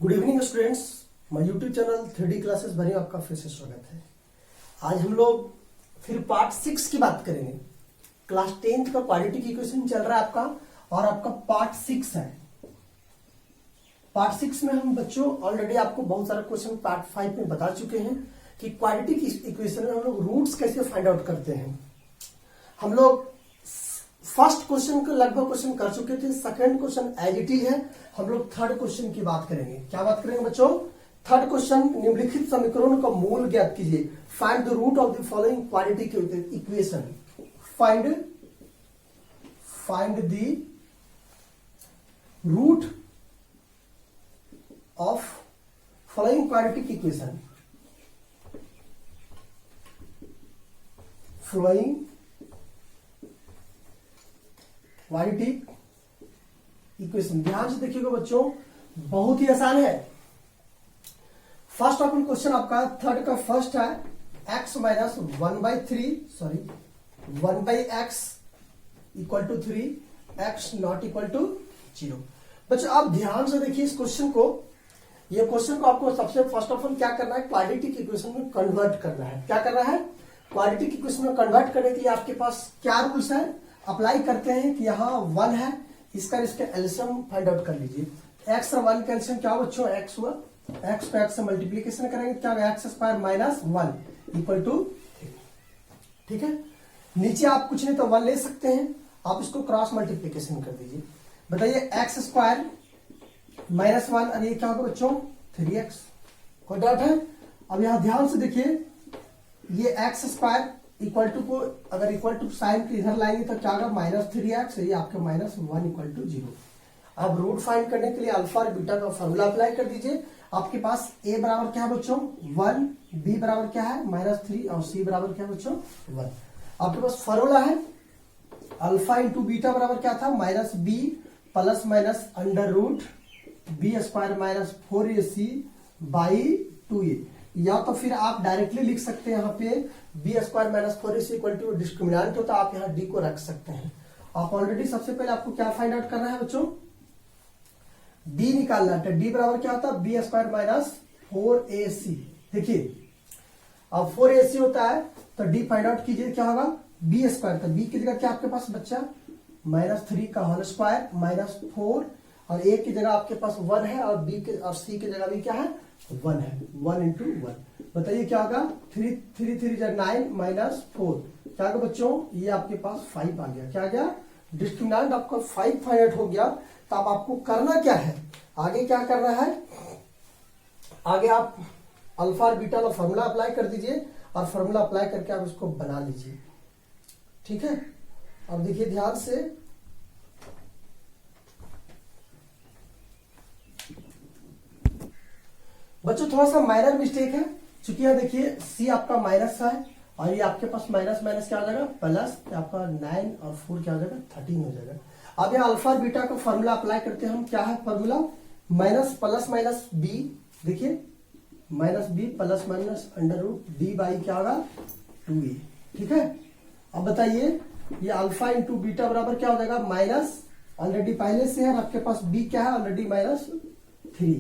Good evening students, my YouTube channel 3D classes भरी आपका फिर से स्वागत है। आज हम लोग फिर पार्ट 6 की बात करेंगे। क्लास 10th का क्वाड्रेटिक इक्वेशन चल रहा है आपका और आपका पार्ट 6 है। पार्ट 6 में हम बच्चों ऑलरेडी आपको बहुत सारा क्वेश्चन पार्ट 5 में बता चुके हैं कि क्वाड्रेटिक इक्वेशन में हम लोग रूट्स कैसे फाइंड आउट करते हैं। हम लोग फर्स्ट क्वेश्चन को लगभग क्वेश्चन कर चुके थे, second question as it is है। हम लोग थर्ड क्वेश्चन की बात करेंगे। क्या बात करेंगे बच्चों? थर्ड क्वेश्चन, निम्नलिखित समीकरणों का मूल ज्ञात कीजिए। Find the root of the following quadratic equation. Find the root of following quadratic equation. Following quadratic equation. ध्यान से देखिएगा बच्चों, बहुत ही आसान है। फर्स्ट ऑप्शन क्वेश्चन आपका थर्ड का फर्स्ट है x minus 1/x equal to 3, x not equal to 0। बच्चों आप ध्यान से देखिए इस क्वेश्चन को। ये क्वेश्चन को आपको सबसे फर्स्ट ऑफ ऑल क्या करना है, क्वाड्रेटिक इक्वेशन में कन्वर्ट करना है। क्या करना है? क्वाड्रेटिक इक्वेशन में कन्वर्ट करने के लिए आपके पास क्या रूल्स है, अप्लाई करते हैं कि यहाँ 1 है, इसका एलसीएम फाइंड आउट कर लीजिए। x और 1 का एलसीएम क्या हो बच्चों? x हुआ। x को x से मल्टीप्लीकेशन करेंगे क्या होगा? x square minus 1 equal to 3। ठीक है, नीचे आप कुछ नहीं तो 1 ले सकते हैं, आप इसको क्रॉस मल्टीप्लीकेशन कर दीजिए। बताइए x स्क्वायर माइनस 1 और ये क्या होगा बच्चों? 3x। कोई डाउट है? अब यहां ध्यान से देखिए, ये x स्क्वायर इक्वल टू को अगर इक्वल टू साइन के इधर लाएंगे तो क्या होगा? Minus 3x। ये आपके माइनस 1 इक्वल टू 0। अब रूट फाइंड करने के लिए अल्फा और बीटा का फॉर्मूला अप्लाई कर दीजिए। आपके पास a बराबर क्या है बच्चों? 1, b बराबर क्या है? -3 और c बराबर क्या है बच्चों? 1। आपके पास फॉर्मूला है अल्फा इंटू बीटा बराबर क्या था? -b plus minus under root b square minus 4ac by 2a। या तो फिर आप डायरेक्टली लिख सकते हैं यहाँ पे b square minus 4ac equal to discriminant होता है, आप यहाँ d को रख सकते हैं। आप ऑलरेडी सबसे पहले आपको क्या फाइंड आउट करना है बच्चों? d निकालना है। d बराबर क्या होता है? b square minus 4ac। देखिए अब 4ac होता है तो d फाइंड आउट कीजिए, क्या होगा? b square. तो b की जगह क्या आपके पास बच्चा? -3 का होल स्क्वायर माइनस 4 और a की जगह आपके पास 1 है और b के और c की जगह भी क्या है? 1 है। 1 इंटू 1 बताइए क्या होगा? 3 3 9 माइनस 4 क्या होगा बच्चों? ये आपके पास 5 आ गया। क्या आ गया? डिस्क्रिमिनेंट आपका 5 फाइंड आउट हो गया। तो अब आपको करना क्या है, आगे क्या करना है? आगे आप अल्फा और बीटा का फॉर्मूला अप्लाई कर दीजिए और फॉर्मूला अप्लाई करके आप इसको बना लीजिए। ठीक है, अब देखिए ध्यान से, बच्चों थोड़ा सा माइनर मिस्टेक है, चूंकि यहां देखिए c आपका माइनस है और ये आपके पास माइनस माइनस क्या हो जाएगा? प्लस। आपका 9 और 4 क्या हो जाएगा? 13 हो जाएगा। अब यहाँ अल्फा और बीटा का फॉर्मूला अप्लाई करते हैं हम। क्या है formula? Minus plus minus b। देखिए minus b plus minus under root d by क्या होगा? 2a। ठीक है, अब बताइए ये अल्फा इंटू बीटा बराबर क्या हो जाएगा? माइनस ऑलरेडी पहले से है, आपके पास b क्या है? Already -3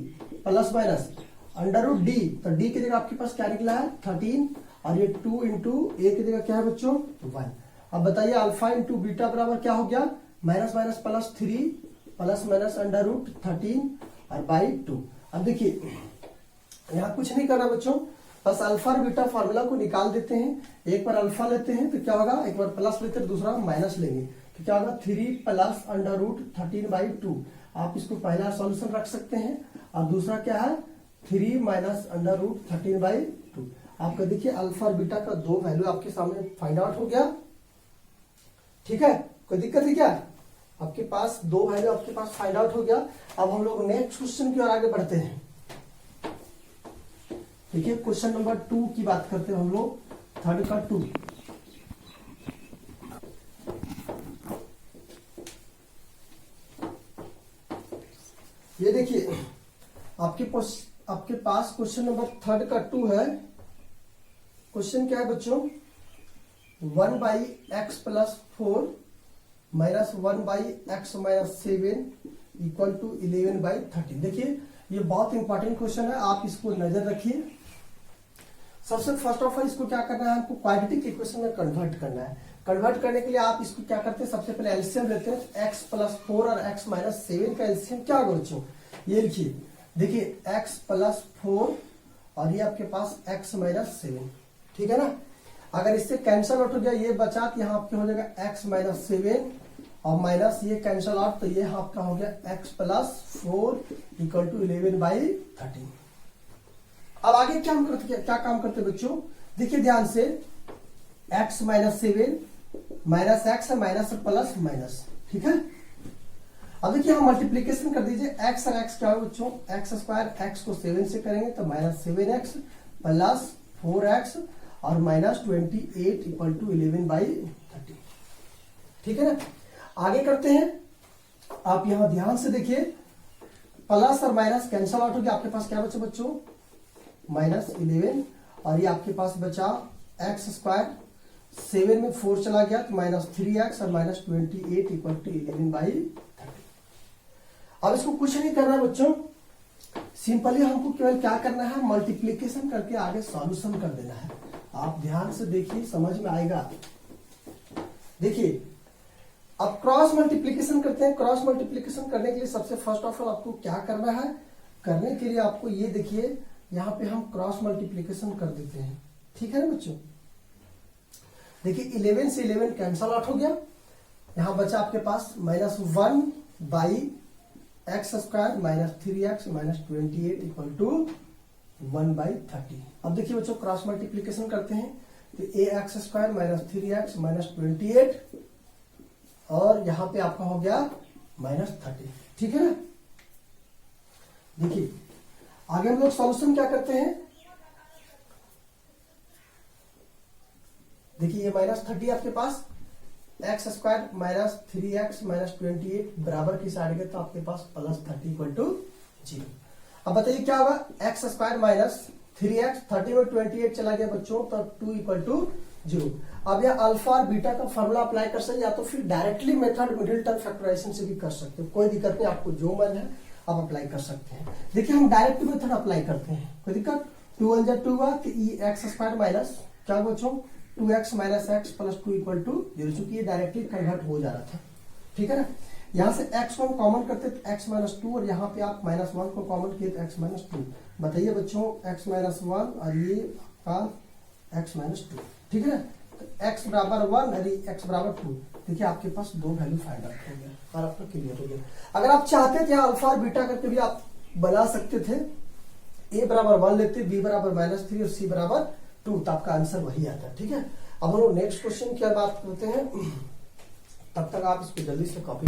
plus minus under root D. तो डी की जगह आपके पास क्या निकला है? 13 और ये 2 इंटू ए की जगह क्या है बच्चों? 1। अब बताइए अल्फा इंटू बीटा बराबर क्या हो गया? Minus minus plus 3 plus minus under root 13 और बाई 2। अब देखिए यहाँ कुछ नहीं करना बच्चों, बस अल्फा और बीटा फॉर्मूला को निकाल देते हैं। एक बार अल्फा लेते हैं तो क्या होगा? एक बार प्लस लेते हैं, दूसरा माइनस लेंगे तो क्या होगा? 3 प्लस अंडर रूट 13 बाई 2। आप इसको पहला सॉल्यूशन रख सकते हैं और दूसरा क्या है? 3 माइनस अंडर रूट 13 बाई 2। आपका देखिए अल्फा और बीटा का 2 वैल्यू आपके सामने फाइंड आउट हो गया। ठीक है, कोई दिक्कत है क्या? आपके पास 2 वैल्यू आपके पास फाइंड आउट हो गया। अब हम लोग नेक्स्ट क्वेश्चन की ओर आगे बढ़ते हैं। देखिए क्वेश्चन नंबर 2 की बात करते हैं हम लोग, थर्ड का 2। ये देखिए आपके पास क्वेश्चन नंबर थर्ड का 2 है। क्वेश्चन क्या है बच्चों? 1/x plus 4 minus 1/x minus 7 equal to 11/13। देखिए ये बहुत इंपॉर्टेंट क्वेश्चन है, आप इसको नजर रखिए। सबसे फर्स्ट ऑफ ऑल इसको क्या करना है, हमको क्वाड्रेटिक इक्वेशन में कन्वर्ट करना है। कन्वर्ट करने के लिए आप इसको क्या करते हैं, सबसे पहले एलसीएम लेते हैं। x + 4 और x - 7 का एलसीएम क्या होगा बच्चों, ये लिखिए, देखिए x + 4 और ये आपके पास x - 7, ठीक है ना। अगर इससे कैंसल आउट हो गया, ये बचा तो यहाँ आपके हो जाएगा x - 7 और माइनस ये कैंसल आउट, तो ये आपका हो गया x + 4 = 11/13। अब आगे क्या काम करते बच्चों, देखिए ध्यान से, x - 7 minus x minus plus minus, ठीक है। अब देखिए हम मल्टीप्लीकेशन कर दीजिए, x और x क्या होगा बच्चों, x² x को 7 से करेंगे तो -7x + 4x और -28 = 11/13, ठीक है ना। आगे करते हैं, आप यहां ध्यान से देखिए, प्लस और माइनस कैंसल आउट हो गया, आपके पास क्या बचा बच्चों, -11 और ये आपके पास बचा x², 7 में 4 चला गया तो -3x और -28 = 11/13। अब इसको कुछ नहीं करना है बच्चों, सिंपली हमको केवल क्या करना है, मल्टीप्लीकेशन करके आगे सॉल्यूशन कर देना है। आप ध्यान से देखिए, समझ में आएगा। देखिए अब क्रॉस मल्टीप्लीकेशन करते हैं। क्रॉस मल्टीप्लीकेशन करने के लिए सबसे फर्स्ट ऑफ ऑल आपको क्या करना है, करने के लिए आपको ये देखिए, यहां पे हम क्रॉस मल्टीप्लीकेशन कर देते हैं, ठीक है ना बच्चों। देखिए 11 से 11 कैंसल आउट हो गया, यहां बचा आपके पास -1/x² -3x -28 = 1/30। अब देखिए बच्चों क्रॉस मल्टीप्लीकेशन करते हैं, तो ax² -3x -28 और यहां पे आपका हो गया -30, ठीक है ना। देखिए आगे हम लोग सॉल्यूशन क्या करते हैं, देखिए ये -30 आपके पास, x² -3x -28 बराबर की साइड गए तो आपके पास +30 = 0। अब बताइए क्या होगा, x² -3x, 30 में 28 चला गया बच्चों तो 2 = 0। अब यह अल्फा और बीटा का फॉर्मूला अप्लाई कर सकते, या तो फिर directly method middle term factorization से भी कर सकते हो, कोई दिक्कत नहीं, आपको जो मन है आप अप्लाई कर सकते हैं। देखिए हम डायरेक्ट मेथड अप्लाई करते हैं, कोई दिक्कत, 2 × 2 हुआ तो x² माइनस क्या बच्चों 2x - x + 2 = 0, चूंकि ये डायरेक्टली कन्वर्ट हो जा रहा था, ठीक है ना। यहां से x को कॉमन करते तो x - 2 और यहाँ पे आप -1 को कॉमन किए तो x - 2। बताइए बच्चों x - 1 और ये आपका x - 2, ठीक है ना। तो x = 1 और x = 2, देखिए आपके पास दो वैल्यू फाइंड आउट हो गया और आपका क्लियर हो गया। अगर आप चाहते थे अल्फा और बीटा करके भी आप बना सकते थे, a = 1 लेते, b = -3 और c = 2, तो आपका आंसर वही आता है, ठीक है। अब हम लोग नेक्स्ट क्वेश्चन की बात करते हैं, तब तक आप इसको जल्दी से कॉपी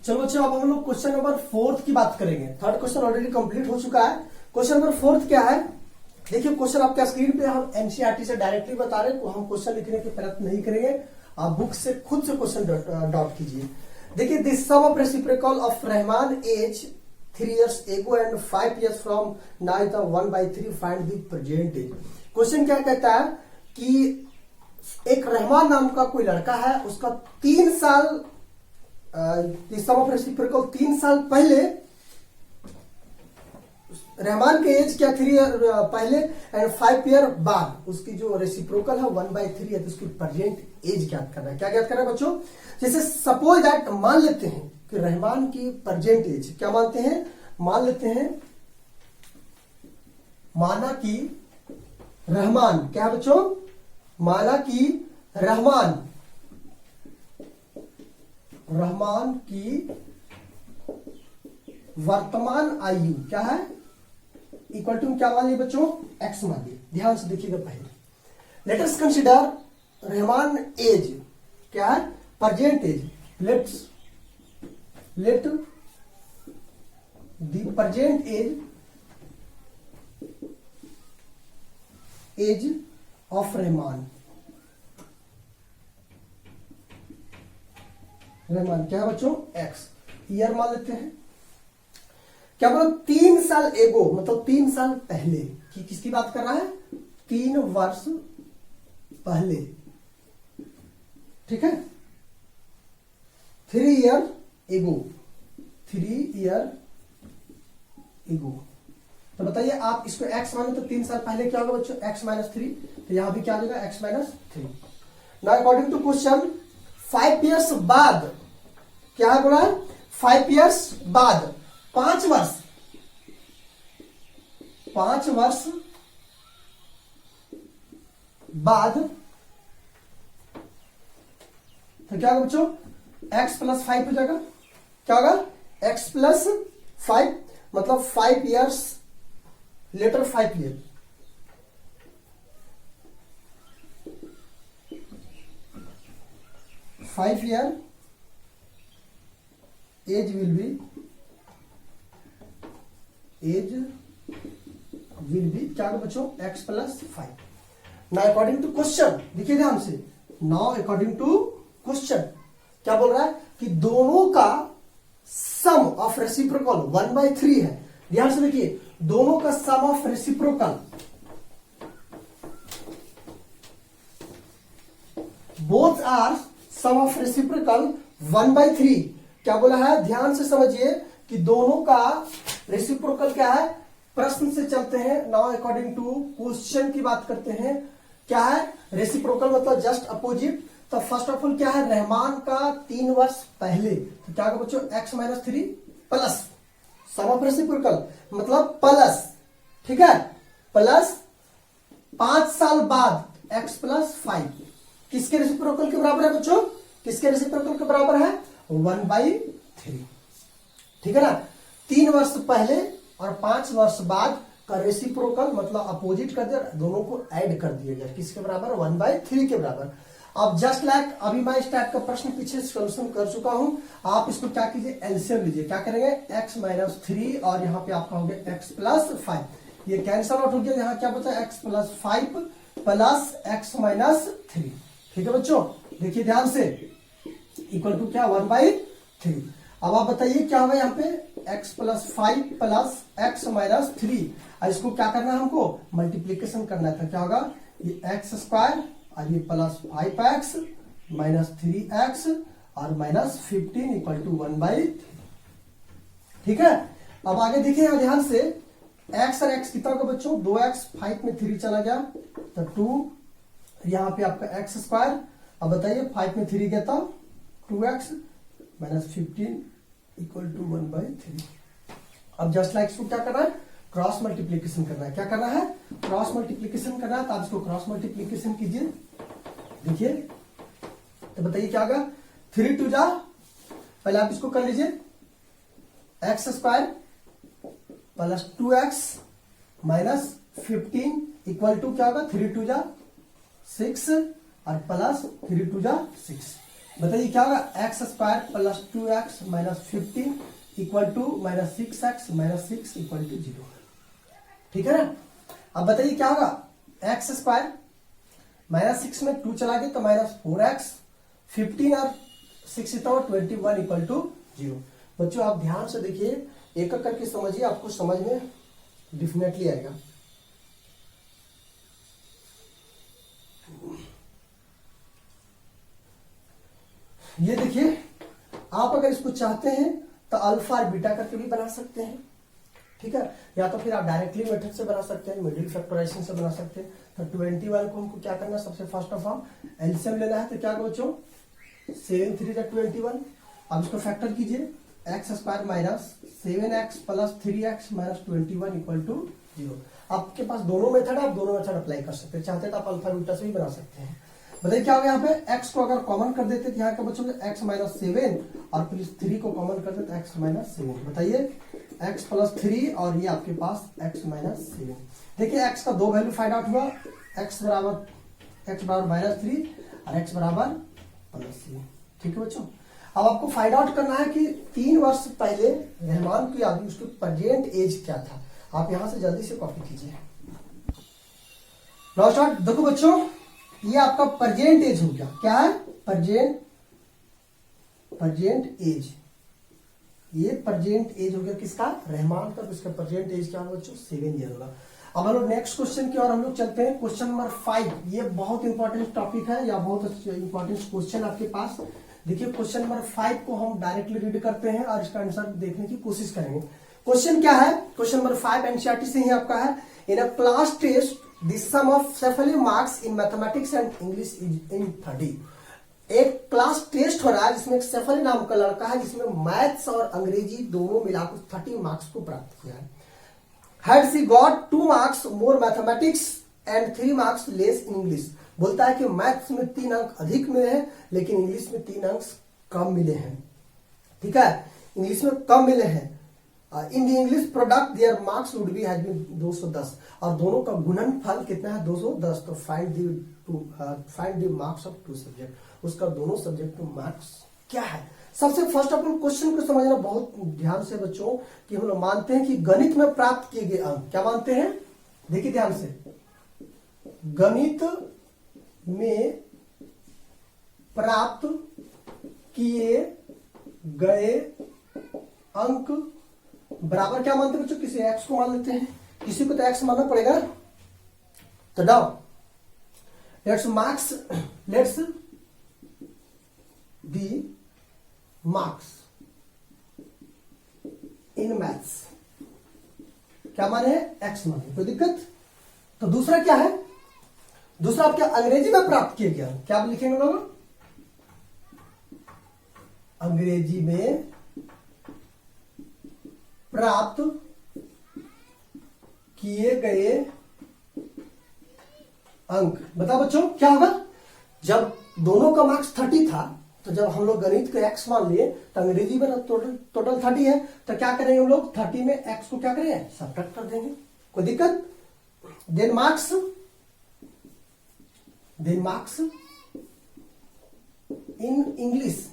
चलो बच्चों, अब हम लोग क्वेश्चन नंबर 4 की बात करेंगे। थर्ड क्वेश्चन ऑलरेडी कंप्लीट हो चुका है। क्वेश्चन नंबर 4 क्या है, देखिए क्वेश्चन आपके स्क्रीन पे, हम एनसीईआरटी से डायरेक्टली बता रहे हैं, हम क्वेश्चन लिखने के प्रयत्न नहीं करेंगे, आप बुक से खुद से क्वेश्चन डॉट कीजिए। देखिए this sum of reciprocal of Rahman age 3 years ago and 5 years from now is 1/3, find the percent age. Question क्या कहता है कि एक रहमान नाम का कोई लड़का है, उसका 3 साल सम ऑफ रेसिप्रोकल 3 साल पहले, रहमान के एज क्या 3 ईयर पहले एंड 5 ईयर बाद उसकी जो रेसिप्रोकल है 1/3 है, तो उसकी प्रेजेंट एज ज्ञात करना है। क्या ज्ञात करना है बच्चों, जैसे सपोज दैट मान लेते हैं कि रहमान की प्रेजेंट एज क्या मानते हैं, मान लेते हैं, माना कि रहमान क्या बच्चों, माना कि रहमान की वर्तमान आयु क्या है, इक्वल टू क्या मान लिया बच्चों, x मान लिया। ध्यान से देखिएगा पहले, let us consider Rahman age क्या है, present age, let the present age of Rahman क्या है बच्चों, x, ईयर मान लेते हैं, क्या बोलो 3 साल एगो, मतलब 3 साल पहले कि किसकी बात कर रहा है, 3 वर्ष पहले, ठीक है। 3 ईयर एगो, 3 ईयर ईगो। तो बताइए आप इसको x माने तो 3 साल पहले क्या होगा बच्चों, x माइनस 3, तो यहां भी क्या आ जाएगा x minus 3। Now according to question 5 years बाद क्या है बोला है, 5 ईयर्स बाद, 5 वर्ष बाद, तो क्या होगा बच्चों, x प्लस 5 हो जाएगा, क्या होगा x प्लस 5, मतलब 5 years later, 5 year, age will be क्या होगा बच्चों, x plus 5। Now according to question, देखिए ध्यान से, नाउ अकॉर्डिंग टू क्वेश्चन क्या बोल रहा है कि दोनों का सम ऑफ रेसिप्रोकल 1/3 है। ध्यान से देखिए, दोनों का sum of reciprocal, both are sum of reciprocal 1/3। क्या बोला है, ध्यान से समझिए कि दोनों का रेसिप्रोकल क्या है, प्रश्न से चलते हैं, नाउ अकॉर्डिंग टू क्वेश्चन की बात करते हैं। क्या है रेसिप्रोकल, मतलब जस्ट अपोजिट। तो फर्स्ट ऑफ ऑल क्या है, रहमान का 3 वर्ष पहले, तो क्या होगा बच्चों, x minus 3 plus sum of reciprocal, मतलब प्लस, ठीक है, प्लस 5 साल बाद x प्लस 5, किसके रेसिप्रोकल के बराबर है बच्चों, किसके रेसिप्रोकल के बराबर है, 1/3, ठीक है ना। 3 वर्ष पहले और 5 वर्ष बाद का रेसिप्रोकल, मतलब अपोजिट कर दिया, दोनों को ऐड कर दिया गया, किसके बराबर, 1/3 के बराबर। अब जस्ट लाइक अभी मैं इस टाइप का प्रश्न पीछे सोल्यूशन कर चुका हूं, आप इसको क्या कीजिए, एलसीएम लीजिए, क्या करेंगे, x माइनस 3 और यहाँ पे आपका हो गया x प्लस 5, ये कैंसल आउट हो गया, यहाँ क्या बचा, x plus 5 plus x minus 3, ठीक है बच्चों। देखिए ध्यान से, इक्वल टू क्या, 1/3। अब आप बताइए क्या होगा यहाँ पे, x plus 5 plus x minus 3, इसको क्या करना है, हमको मल्टीप्लीकेशन करना था, क्या होगा, ये x स्क्वायर और ये प्लस 5x माइनस 3x और माइनस 15 इक्वल टू 1/3, ठीक है। अब आगे देखिए यहां ध्यान से, x और x कितना होगा बच्चों, 2x, 5 में 3 चला गया तो 2, यहां पे आपका x स्क्वायर, अब बताइए 5 में 3 गया था 2x माइनस 15 इक्वल टू 1/3। अब जस्ट लाइक इसको क्या करना है, क्रॉस मल्टीप्लीकेशन करना है, क्या करना है, क्रॉस मल्टीप्लीकेशन करना है, तो आप इसको क्रॉस मल्टीप्लीकेशन कीजिए। देखिए तो बताइए क्या होगा, 3 2 जा, पहले आप इसको कर लीजिए, x square plus 2x minus 15 equal to क्या होगा, 3 2 जा 6 और प्लस 3 2 जा 6। बताइए क्या होगा, x square plus 2x minus 15 equal to minus 6x minus 6 equal to 0, ठीक है ना। अब बताइए क्या होगा, x स्क्वायर माइनस 6 में 2 चला गया तो माइनस 4x, 15 और 6 21 इक्वल टू 0। बच्चों आप ध्यान से देखिए, एक एक करके समझिए, आपको समझ में डेफिनेटली आएगा। ये देखिए, आप अगर इसको चाहते हैं तो अल्फा और बीटा करके भी बना सकते हैं, ठीक है, या तो फिर आप डायरेक्टली मेथड से बना सकते हैं, मिडिल फैक्टराइजेशन से बना सकते हैं। तो 21 को हमको क्या करना है, सबसे फर्स्ट ऑफ ऑल एलसीएम लेना है, तो क्या बच्चों 7 3 21। अब इसको फैक्टर कीजिए, x square minus 7x plus 3x minus 21 equal to 0। आपके पास दोनों मेथड है, आप दोनों मेथड अप्लाई कर सकते हैं, चाहते तो आप अल्फा बीटा से भी बना सकते हैं। बताइए क्या होगा, यहाँ पे x को अगर कॉमन कर देते तो यहाँ का बच्चों x माइनस 7 और प्लस 3 को कॉमन कर देते x माइनस 7। बताइए x प्लस 3 और ये आपके पास x माइनस 7। देखिए x का 2 वैल्यू फाइंड आउट हुआ, x बराबर माइनस 3 और x बराबर प्लस 3, ठीक है बच्चों। अब आपको फाइंड आउट करना है कि 3 वर्ष पहले रहमान की आदि उसकी प्रेजेंट एज क्या था। आप यहां से जल्दी से कॉपी कीजिए। Now start. देखो बच्चों, ये आपका प्रेजेंट एज हो गया, क्या है, प्रेजेंट एज। ये प्रेजेंट एज हो गया किसका, रहमान का। इसका प्रेजेंट एज क्या होगा बच्चों, 7 ईयर होगा। अब हम लोग नेक्स्ट क्वेश्चन की ओर हम लोग चलते हैं, क्वेश्चन नंबर 5। ये बहुत इंपॉर्टेंट टॉपिक है या बहुत इंपॉर्टेंट क्वेश्चन आपके पास। देखिए क्वेश्चन नंबर 5 को हम डायरेक्टली रीड करते हैं और इसका आंसर देखने की कोशिश करेंगे। क्वेश्चन क्या है, क्वेश्चन नंबर 5 एनसीईआरटी से ही आपका है। In a class test the sum of Shefali marks in mathematics and English is in 30। एक क्लास टेस्ट हो रहा है जिसमें एक सेफली नाम का लड़का है जिसमें मैथ्स और अंग्रेजी दोनों मिलाकर 30 मार्क्स को प्राप्त किया है। Had she got 2 marks more mathematics and 3 marks less in English. बोलता है कि मैथ्स में 3 अंक अधिक मिले हैं लेकिन इंग्लिश में 3 अंक कम मिले हैं। ठीक है, इंग्लिश में कम मिले हैं। In the English product their marks would be has been 210, और दोनों का गुणनफल कितना है 210। तो find the marks of 2 subject, उसका दोनों सब्जेक्ट में मार्क्स क्या है। सबसे फर्स्ट ऑफ ऑल क्वेश्चन को समझना बहुत ध्यान से बच्चों, कि हम लोग मानते हैं कि गणित में प्राप्त किए गए अंक, क्या मानते हैं, देखिए ध्यान से, गणित में प्राप्त किए गए अंक बराबर क्या मानते हैं बच्चों, किसी एक्स को मान लेते हैं, किसी को तो एक्स मानना पड़ेगा। तो डाउ let's the marks in maths, क्या माने है, एक्स माने, कोई दिक्कत। तो दूसरा क्या है, दूसरा आप क्या अंग्रेजी में प्राप्त किए गया, क्या आप लिखेंगे लोग, अंग्रेजी में प्राप्त किए गए अंक। बताओ बच्चों क्या होगा, जब दोनों का मार्क्स 30 था तो जब हम लोग गणित को एक्स मान लिए तो अंग्रेजी में टोटल 30 है, तो क्या करेंगे हम लोग 30 में एक्स को क्या करेंगे, सब्ट्रैक्ट कर देंगे, कोई दिक्कत। देन मार्क्स इन इंग्लिश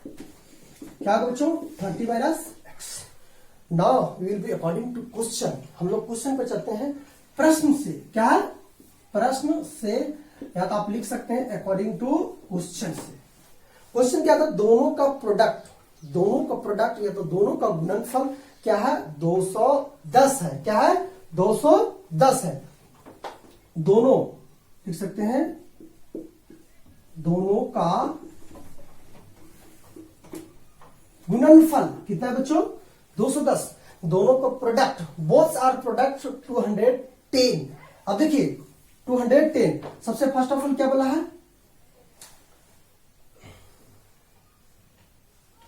क्या होगा बच्चों, 30 minus x. Now we will be according to question, हम लोग क्वेश्चन पे चलते हैं, प्रश्न से, क्या है, प्रश्न से, या तो आप लिख सकते हैं अकॉर्डिंग टू क्वेश्चन से। क्वेश्चन क्या था, दोनों का प्रोडक्ट या तो दोनों का गुणनफल क्या है, 210 है, क्या है, 210 है। दोनों लिख सकते हैं, दोनों का गुणनफल कितना है बच्चों, 210। दोनों का प्रोडक्ट, बोथ आर प्रोडक्ट 210। अब देखिए 210, सबसे फर्स्ट ऑफ ऑल क्या बोला है,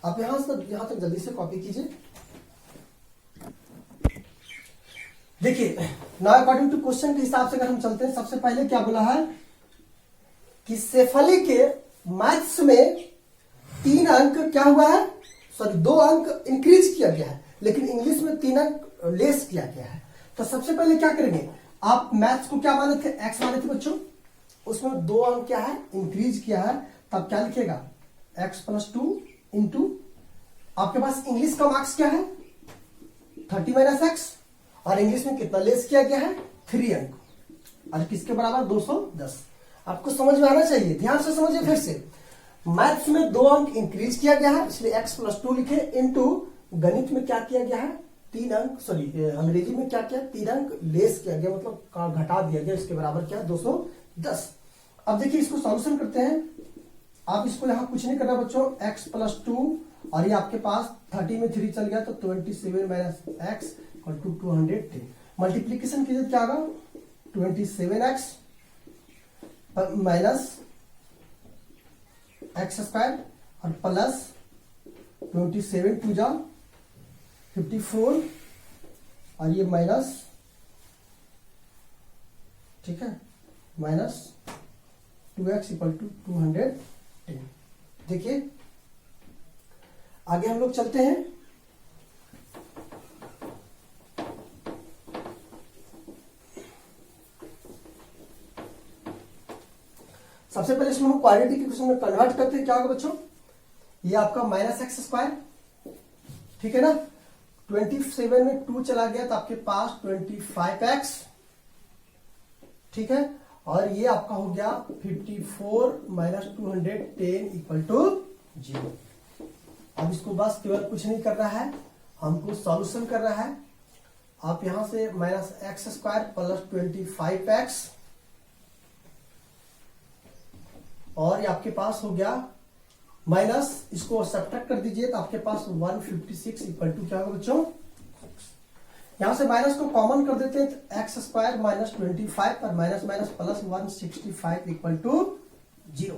आप यहां तक जल्दी से कॉपी कीजिए। देखिए नाउ अकॉर्डिंग टू क्वेश्चन के हिसाब से अगर हम चलते हैं, सबसे पहले क्या बोला है कि शेफाली के मैथ्स में 3 अंक क्या हुआ है, सॉरी 2 अंक इंक्रीज किया गया है, लेकिन इंग्लिश में 3 अंक लेस किया गया है। तो सबसे पहले क्या करेंगे, आप मैथ्स को क्या माने थे, एक्स माने थे बच्चों, उसमें 2 अंक क्या है, इंक्रीज किया है, तब क्या लिखेगा, x+2 इंटू आपके पास इंग्लिश का मार्क्स क्या है 30 माइनस एक्स, और इंग्लिश में कितना लेस किया गया है, 3 अंक, और किसके बराबर 210। आपको समझ में आना चाहिए, ध्यान से समझिए फिर से। मैथ्स में 2 अंक इंक्रीज किया गया है, इसलिए x+2 लिखे, इनटू गणित में क्या किया गया है, 3 अंक, सॉरी अंग्रेजी में क्या किया, 3 अंक लेस किया गया, मतलब घटा दिया गया, इसके बराबर क्या, 210। अब देखिए इसको सॉल्यूशन करते हैं। आप इसको यहां कुछ नहीं करना बच्चों, x+2 और ये आपके पास 30 में 3 चल गया तो 27 minus x equal to 210। Multiplication कीजिए क्या होगा, 27x माइनस एक्स स्क्वायर और प्लस 27 टू जा 54 और ये माइनस, ठीक है, माइनस 2x इक्वल टू 210। देखिए आगे हम लोग चलते हैं। सबसे पहले इसमें हम क्वाड्रेटिक इक्वेशन में कन्वर्ट करते हैं, क्या होगा बच्चों, ये आपका माइनस एक्स स्क्वायर, ठीक है ना, 27 में 2 चला गया तो आपके पास 25x, ठीक है, और ये आपका हो गया 54 माइनस 210 इक्वल टू 0। अब इसको बस केवल कुछ नहीं कर रहा है, हमको सॉल्यूशन कर रहा है। आप यहां से minus x square plus 25x, और ये आपके पास हो गया माइनस, इसको सब्ट्रैक्ट कर दीजिए तो आपके पास 156 इक्वल टू क्या होगा बच्चों, यहां से माइनस को कॉमन कर देते हैं तो एक्स स्क्वायर माइनस 25 और minus minus plus 165 equal to 0।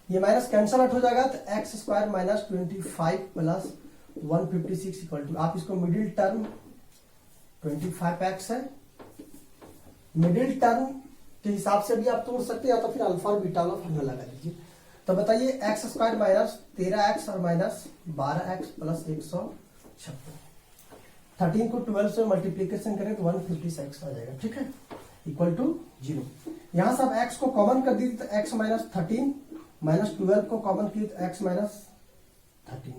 ये माइनस कैंसल आउट हो जाएगा तो x square minus 25 plus 156 equal to, आप इसको मिडिल टर्म 25x है, मिडिल टर्म के हिसाब से भी आप तोड़ सकते हैं या तो फिर अल्फा और बीटा वाला फॉर्मूला लगा लीजिए। तो बताइए एक्स स्क्वायर माइनस 13x और माइनस 12x प्लस 156, 13 को 12 से मल्टीप्लीकेशन करें तो 156 आ जाएगा, ठीक है, इक्वल टू 0। यहां से आप x को कॉमन कर दीजिए तो x माइनस 13 माइनस 12 को कॉमन किए तो x माइनस 13,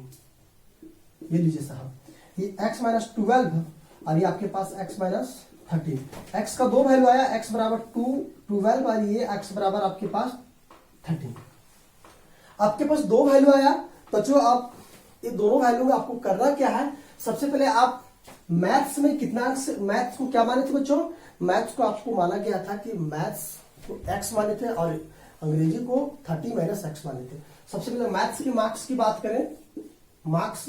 ये लीजिए साहब, ये x माइनस 12 और ये आपके पास x माइनस 13। x का दो वैल्यू आया, x बराबर 12 और ये x बराबर आपके पास 13। आपके पास दो वैल्यू आया, बच्चों आप ये दोनों वैल्यू में आपको करना क्या है, सबसे पहले आप मैथ्स में कितना, मैथ्स को क्या माने थे बच्चों, मैथ्स को आपको माना गया था कि मैथ्स को x माने थे और अंग्रेजी को 30 माइनस x माने थे। सबसे पहले मैथ्स की मार्क्स की बात करें, मार्क्स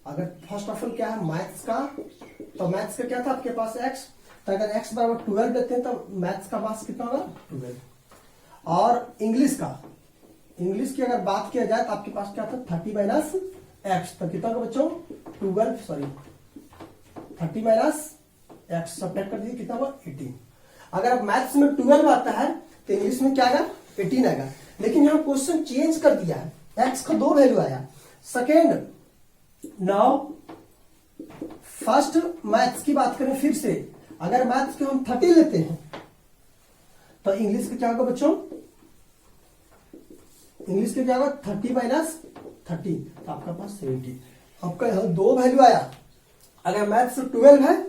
अगर फर्स्ट ऑफ ऑल क्या है मैथ्स का, तो मैथ्स का क्या था आपके पास x, तो अगर x बराबर 12 लेते हैं तो मैथ्स का मार्क्स कितना होगा 12। और इंग्लिश का, इंग्लिश की अगर बात किया जाए तो आपके पास क्या था 30 माइनस x, तो कितना होगा बच्चों 30 माइनस x सब्ट्रैक्ट कर दीजिए, कितना होगा 18। अगर आप मैथ्स में 12 आता है तो इंग्लिश में क्या आएगा 18 आएगा। लेकिन यहां क्वेश्चन चेंज कर दिया है, x का दो वैल्यू आया। सेकेंड, नाउ फर्स्ट मैथ्स की बात करें फिर से, अगर मैथ्स के हम 30 लेते हैं तो इंग्लिश का क्या होगा बच्चों, इंग्लिश का क्या होगा 30 माइनस 30, तो आपका पास 70। आपका यहां दो वैल्यू आया, अगर मैथ्स 12 है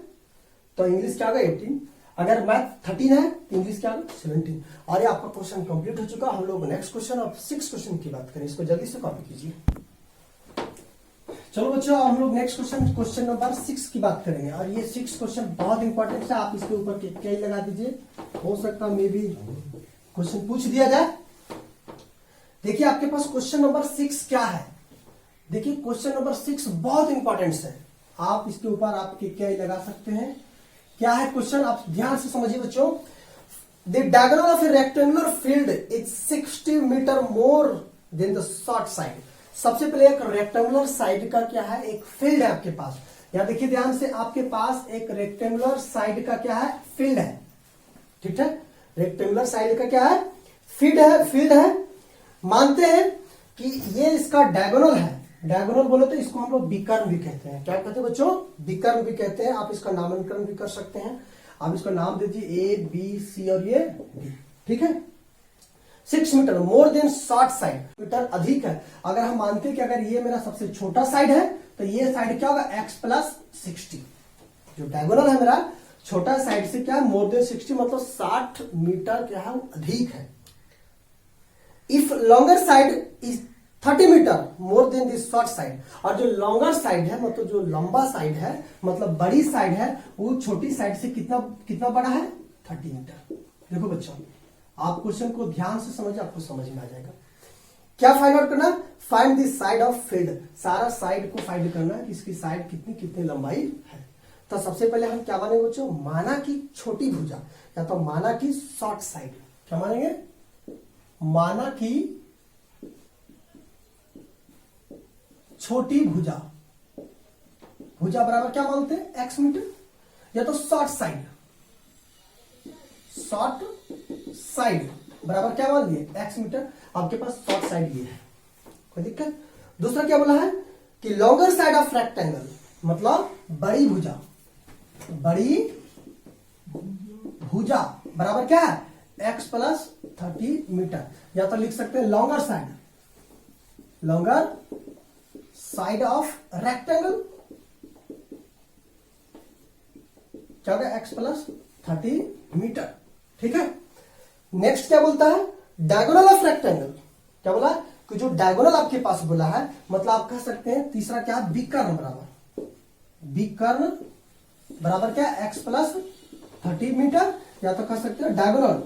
तो इंग्लिश क्या होगा 18, अगर मैथ 13 है तो इंग्लिश क्या होगा 17। और ये आपका क्वेश्चन कंप्लीट हो चुका। हम लोग नेक्स्ट क्वेश्चन और 6 क्वेश्चन की बात करें, इसको जल्दी से कॉपी कीजिए। चलो बच्चों हम लोग नेक्स्ट क्वेश्चन, क्वेश्चन नंबर 6 की बात करेंगे और ये 6 क्वेश्चन बहुत इंपॉर्टेंट है, आप इसके ऊपर क्या ही लगा दीजिए, हो सकता मे भी क्वेश्चन पूछ दिया जाए। देखिए आपके पास क्वेश्चन नंबर 6 क्या है, देखिए क्वेश्चन नंबर 6 बहुत इंपॉर्टेंट है, आप इसके ऊपर आप क्या ही लगा सकते हैं। क्या है क्वेश्चन, आप ध्यान से समझिए बच्चों। The diagonal of a rectangular field is 60 metre more than the short side. सबसे पहले एक रेक्टेंगुलर साइड का क्या है, एक फील्ड है आपके पास। यहां देखिए ध्यान से, आपके पास एक रेक्टेंगुलर साइड का क्या है, फील्ड है, ठीक है, रेक्टेंगुलर साइड का क्या है, फील्ड है। मानते हैं कि ये इसका डायगोनल है, डायगोनल बोले तो इसको हम लोग विकर्ण भी कहते हैं। क्या कहते हैं बच्चों, विकर्ण भी कहते हैं। आप इसका नामकरण भी कर सकते हैं, आप इसका नाम दीजिए A B C और ये D, ठीक है। 6 metre more than short side, metre अधिक है। अगर हम मानते हैं कि अगर ये मेरा सबसे छोटा साइड है तो ये साइड क्या होगा x प्लस 60, जो डायगोनल है मेरा छोटा साइड से क्या है मोर देन 60, मतलब 60 मीटर क्या है अधिक है। If longer side is 30 metre more than this short side, और जो लॉन्गर साइड है मतलब जो लंबा साइड है मतलब बड़ी साइड है, वो छोटी साइड से कितना बड़ा है 30 मीटर। देखो बच्चों आप क्वेश्चन को ध्यान से समझिए, आपको समझ में आ जाएगा। क्या फाइंड आउट करना, find the side of field, सारा साइड को फाइंड करना है कि इसकी साइड कितनी लंबाई है। तो सबसे पहले हम क्या मानेंगे बच्चों, माना की छोटी भुजा या तो माना की शॉर्ट साइड। क्या मानेंगे, माना की छोटी भुजा, भुजा बराबर क्या मानते हैं x मीटर, या तो शॉर्ट साइड, शॉर्ट साइड बराबर क्या मान लिए x मीटर। आपके पास शॉर्ट साइड ये है, कोई दिक्कत। दूसरा क्या बोला है कि लॉन्गर साइड ऑफ रेक्टेंगल, मतलब बड़ी भुजा, बड़ी भुजा बराबर क्या है x प्लस 30 मीटर, या तो लिख सकते हैं longer side, longer side of rectangle क्या होगा x प्लस 30 मीटर, ठीक है। नेक्स्ट क्या बोलता है, डायगोनल ऑफ रेक्टेंगल। क्या बोला कि जो डायगोनल आपके पास बोला है, मतलब आप कह सकते हैं तीसरा क्या है विकर्ण बराबर, विकर्ण बराबर क्या x प्लस 30 मीटर, या तो कह सकते हैं डायगोनल,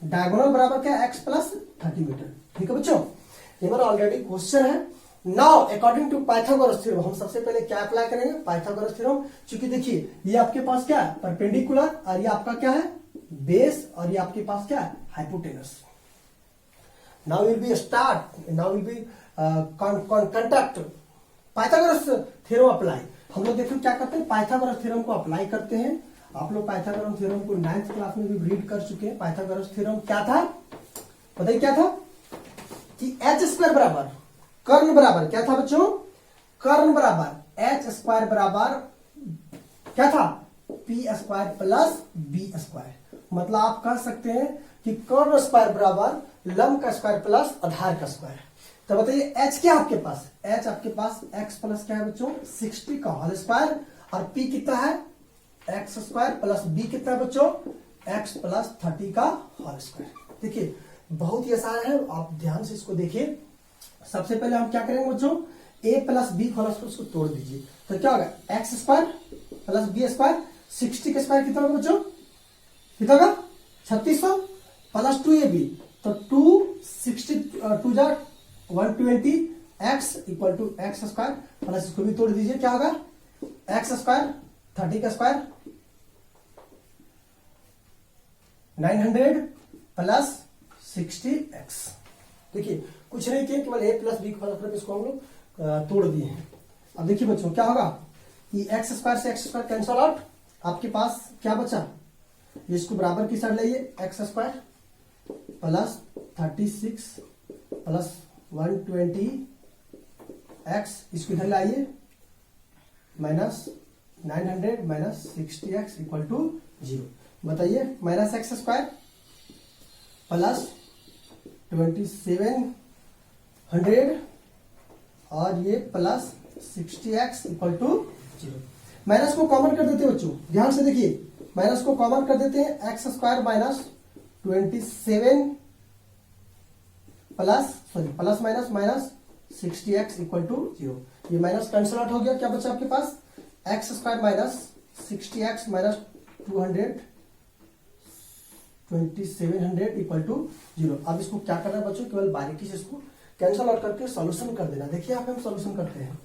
डायगोनल बराबर क्या x प्लस 30 मीटर, ठीक है बच्चों। ये मेरा ऑलरेडी क्वेश्चन है, now according to Pythagoras theorem हम सबसे पहले क्या अप्लाई करेंगे, पाइथागोरस थ्योरम। चूंकि देखिए ये आपके पास क्या है, परपेंडिकुलर, और ये आपका क्या है, बेस, और ये आपके पास क्या है, hypotenuse. Now will be start, now will be conduct Pythagoras theorem apply. हम लोग देखो क्या करते हैं, पाइथागोरस थ्योरम को अप्लाई करते हैं। आप लोग पाइथागोरस थ्योरम को 9th क्लास में भी रीड कर चुके हैं। पाइथागोरस थ्योरम क्या था, बताइए क्या था, कि एच स्क्वायर बराबर कर्ण बराबर क्या था बच्चों, कर्ण बराबर एच स्क्वायर बराबर क्या था, P square plus B square. मतलब आप कह सकते हैं कि कर्ण स्क्वायर बराबर लंब का स्क्वायर प्लस आधार का स्क्वायर। तो बताइए एच क्या आपके पास, एच आपके पास एक्स प्लस क्या है बच्चों, 60 का होल स्क्वायर, और पी कितना है, एक्स स्क्वायर प्लस बी कितना है बच्चों, एक्स प्लस 30 का होल स्क्वायर। देखिए बहुत ही आसान है, आप ध्यान से इसको देखिए। सबसे पहले हम क्या करेंगे बच्चों, a plus B whole square उसको तोड़ दीजिए, तो क्या होगा, x square plus B square, 60 का स्क्वायर कितना होगा बच्चों, कितना होगा 3600 प्लस 2ab, तो 260 2 जा 120 x equal to x square plus इसको भी तोड़ दीजिए, क्या होगा एक्स स्क्वायर 30 का स्क्वायर 900 प्लस 60x। देखिए कुछ नहीं किया, केवल a प्लस बी इसको हम लोग तोड़ दिए हैं। अब देखिए बच्चों क्या होगा, कि एक्स स्क्वायर से एक्स स्क्वायर कैंसल आउट, आपके पास क्या बचा, इसको बराबर की साइड लाइए, x square plus 36 plus 120 x, इसको इधर लाइए, minus 900 minus 60x equal to 0। बताइए माइनस एक्स स्क्वायर प्लस 2700 और ये plus 60x equal to 0। Minus को कॉमन कर देते हैं बच्चों, ध्यान से देखिए, माइनस को कॉमन कर देते हैं, x square minus 27 plus minus minus 60x equal to 0। ये माइनस कैंसल आउट हो गया, क्या बचा आपके पास, X square minus 60x minus 2700 equal to 0। अब इसको क्या करना है बच्चों, केवल बारीकी से इसको कैंसल आउट करके सॉल्यूशन कर देना। देखिए यहाँ पे हम सॉल्यूशन करते हैं,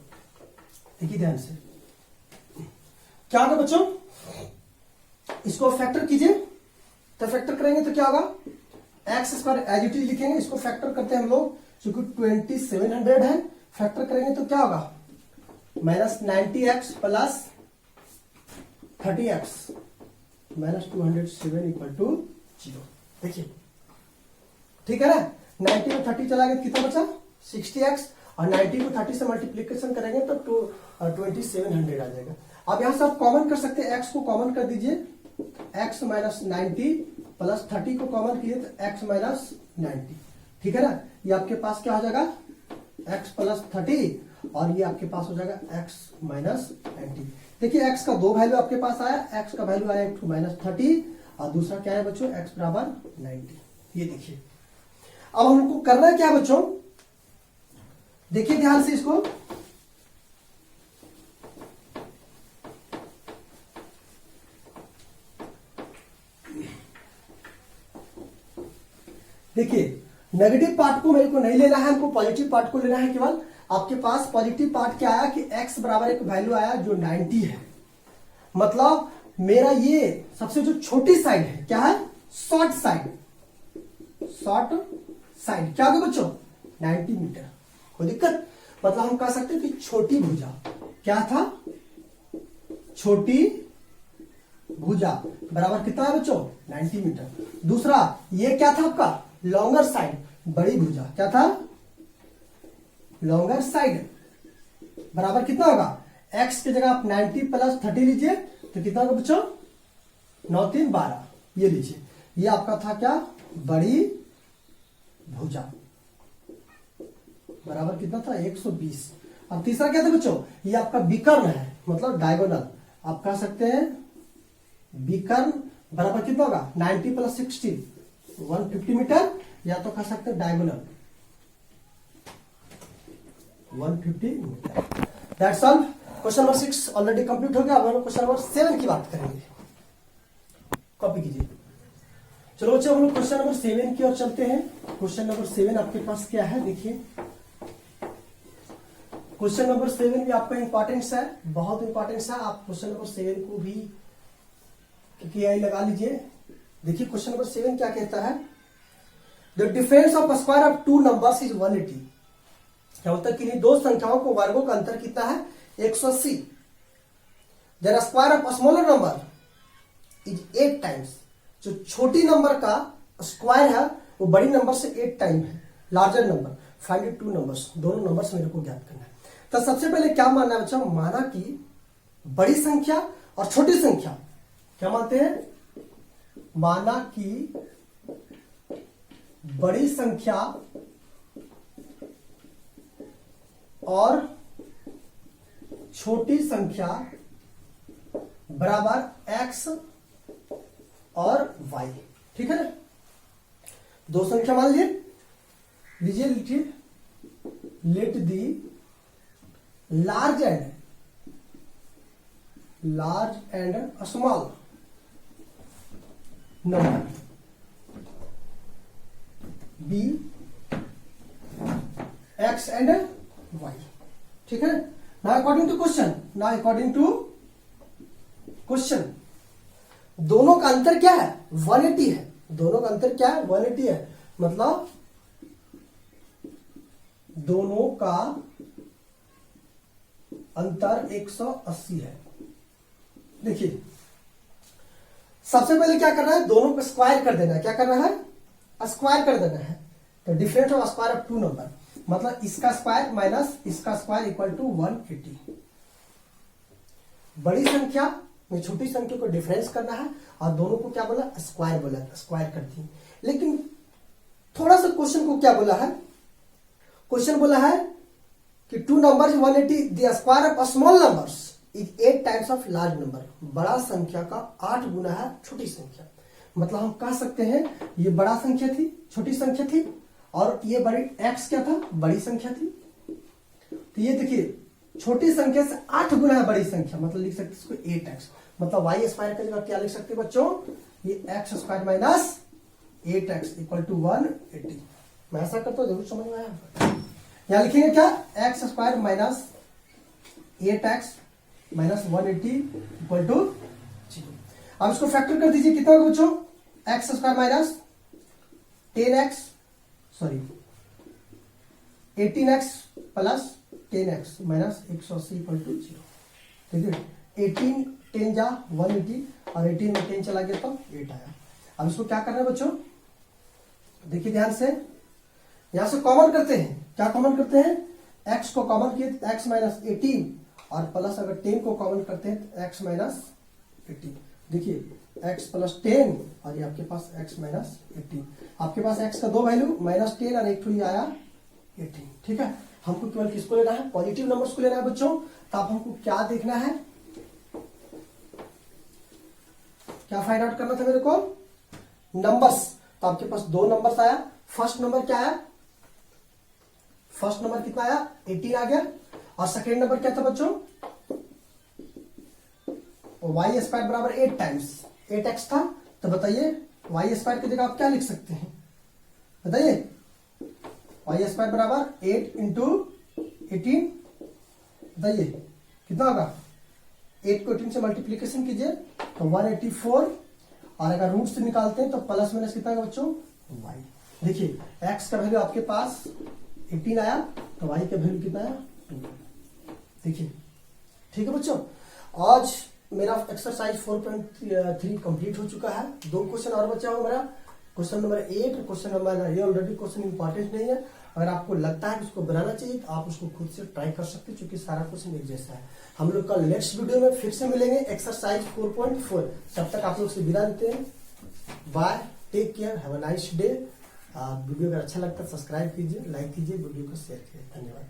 देखिए ध्यान से क्या होगा बच्चों, इसको फैक्टर कीजिए, तो फैक्टर करेंगे तो क्या होगा, x square as it is लिखेंगे, इसको फैक्टर करते हैं हम लोग, क्योंकि 2700 है, फैक्टर करेंगे तो क्या होगा, minus 90x plus 30x minus 207 equal to 0। देखिए ठीक है ना, 90 में 30 चला गया, कितना बचा 60x, और 90 को 30 से मल्टीप्लीकेशन करेंगे तो 2700 आ जाएगा। अब यहां से आप कॉमन कर सकते हैं, x को कॉमन कर दीजिए, x माइनस 90 प्लस 30 को कॉमन किए तो x माइनस 90, ठीक है ना। ये आपके पास क्या हो जाएगा, x प्लस 30, और ये आपके पास हो जाएगा x माइनस 90। देखिए x का दो वैल्यू आपके पास आया, x का वैल्यू आया माइनस 30 और दूसरा क्या है बच्चों, x बराबर 90। ये देखिए अब हमको करना है क्या बच्चों, देखिए ध्यान से इसको, देखिए नेगेटिव पार्ट को मेरे को नहीं लेना है, हमको पॉजिटिव पार्ट को लेना है केवल। आपके पास पॉजिटिव पार्ट क्या आया कि x बराबर एक वैल्यू आया जो 90 है, मतलब मेरा ये सबसे जो छोटी साइड है क्या है, शॉर्ट साइड, शॉर्ट साइड क्या होगा बच्चों 90 मीटर। कोई दिक्कत, मतलब हम कह सकते हैं कि छोटी भुजा क्या था, छोटी भुजा बराबर कितना है बच्चों 90 मीटर। दूसरा ये क्या था आपका लॉन्गर साइड, बड़ी भुजा क्या था, लॉन्गर साइड बराबर कितना होगा, x की जगह आप 90 प्लस 30 लीजिए तो कितना होगा बच्चों 9 3 12, ये लीजिए, ये आपका था क्या बड़ी भुजा बराबर कितना था 120। अब तीसरा क्या था बच्चों, ये आपका विकर्ण है, मतलब डायगोनल, आप कह सकते हैं विकर्ण बराबर कितना होगा 90 प्लस 60 150 मीटर, या तो कह सकते हैं diagonal 150 metre. That's all. Question number 6 already complete हो गया। अब हम लोग क्वेश्चन नंबर 7 की बात करेंगे, कॉपी कीजिए। चलो बच्चों हम लोग क्वेश्चन नंबर 7 की ओर चलते हैं। क्वेश्चन नंबर 7 आपके पास क्या है, देखिए क्वेश्चन नंबर 7 भी आपका इंपॉर्टेंस है, बहुत इंपॉर्टेंस है। आप क्वेश्चन नंबर 7 को भी KI लगा लीजिए। देखिए क्वेश्चन नंबर 7 क्या कहता है, the difference of square of two numbers is 180। क्या होता है कि दो संख्याओं को वर्गों का अंतर कितना है, 180। Their square of smaller number is 8 times. जो छोटी नंबर का स्क्वायर है वो बड़ी नंबर से 8 टाइम है, larger number. Find two numbers, दोनों नंबर्स मेरे को ज्ञात करना है। तो सबसे पहले क्या मानना है बच्चा, माना कि बड़ी संख्या और छोटी संख्या, क्या मानते हैं, माना कि बड़ी संख्या और छोटी संख्या बराबर x और y। ठीक है ना, दो संख्या मान लीजिए, लिखिए let the large and small number be x and y। ठीक है ना, अकॉर्डिंग टू क्वेश्चन दोनों का अंतर क्या है, 180 है। दोनों का अंतर क्या है, 180 है। मतलब दोनों का अंतर 180 है। देखिए सबसे पहले क्या करना है, दोनों को स्क्वायर कर देना है। क्या करना है, स्क्वायर कर देना है। तो difference of square of two number, मतलब इसका स्क्वायर माइनस इसका स्क्वायर इक्वल टू 180। बड़ी संख्या में छोटी संख्या को डिफरेंस करना है और दोनों को क्या बोला, स्क्वायर बोला, स्क्वायर कर दी। लेकिन थोड़ा सा क्वेश्चन को क्या बोला है, क्वेश्चन बोला है कि two numbers 180, the square of small numbers is 8 times of large number. बड़ा संख्या का 8 गुना है छोटी संख्या। मतलब हम कह सकते हैं ये बड़ा संख्या थी, छोटी संख्या थी, और ये बड़ी x क्या था, बड़ी संख्या थी। तो ये देखिए छोटी संख्या से 8 गुना है बड़ी संख्या, मतलब लिख सकते इसको 8x। मतलब y स्क्वायर का जगह क्या लिख सकते हैं बच्चों, ये x square minus 8x equal to 180। मैं ऐसा करता हूं, जरूर समझ में आया। यहां लिखेंगे क्या, x स्क्वायर माइनस 8x माइनस 180 इक्वल टू 0। अब इसको फैक्टर कर दीजिए, कितना होगा बच्चों, x square minus 10x, sorry 18x plus 10x minus 180 equal to 0। ठीक है, 18 10 जा 180 और 18 में 10 चला गया तो 8 आया। अब इसको क्या करना है बच्चों, देखिए ध्यान से, यहां से कॉमन करते हैं। क्या कॉमन करते हैं, x को कॉमन किए तो x माइनस 18 और प्लस अगर 10 को कॉमन करते हैं तो x माइनस 18। देखिए x प्लस 10 और ये आपके पास x माइनस 18। आपके पास x का दो वैल्यू माइनस 10 और एक थोड़ी आया 18। ठीक है, हमको केवल किसको लेना है, पॉजिटिव नंबर्स को लेना है बच्चों। तो आप हमको क्या देखना है, क्या फाइंड आउट करना था मेरे को, नंबर्स। तो आपके पास दो नंबर्स आया। फर्स्ट नंबर क्या आया, फर्स्ट नंबर कितना आया, 18 आ गया। और सेकेंड नंबर क्या था बच्चों, y स्क्वायर बराबर 8 टाइम्स 8x था। तो बताइए y स्क्वायर की जगह आप क्या लिख सकते हैं, बताइए, y स्क्वायर बराबर 8 इंटू 18, बताइए कितना होगा, 8 को 18 से मल्टीप्लीकेशन कीजिए तो 184, और अगर रूट से निकालते हैं तो प्लस माइनस कितना होगा बच्चों, y। देखिए x का वैल्यू आपके पास 18 आया तो y का वैल्यू कितना आया, 2। देखिए ठीक है बच्चों, आज मेरा एक्सरसाइज 4.3 कंप्लीट हो चुका है। 2 क्वेश्चन और बचा हुआ मेरा, क्वेश्चन नंबर 8, क्वेश्चन नंबर, ये ऑलरेडी क्वेश्चन इंपॉर्टेंट नहीं है। अगर आपको लगता है कि उसको बनाना चाहिए तो आप उसको खुद से ट्राई कर सकते हैं, क्योंकि सारा क्वेश्चन एक जैसा है। हम लोग कल नेक्स्ट वीडियो में फिर से मिलेंगे एक्सरसाइज 4.4। तब तक आप लोग से विदा देते हैं, bye, take care, have a nice day. Video अगर अच्छा लगता है सब्सक्राइब कीजिए, लाइक कीजिए, वीडियो को शेयर कीजिए। धन्यवाद।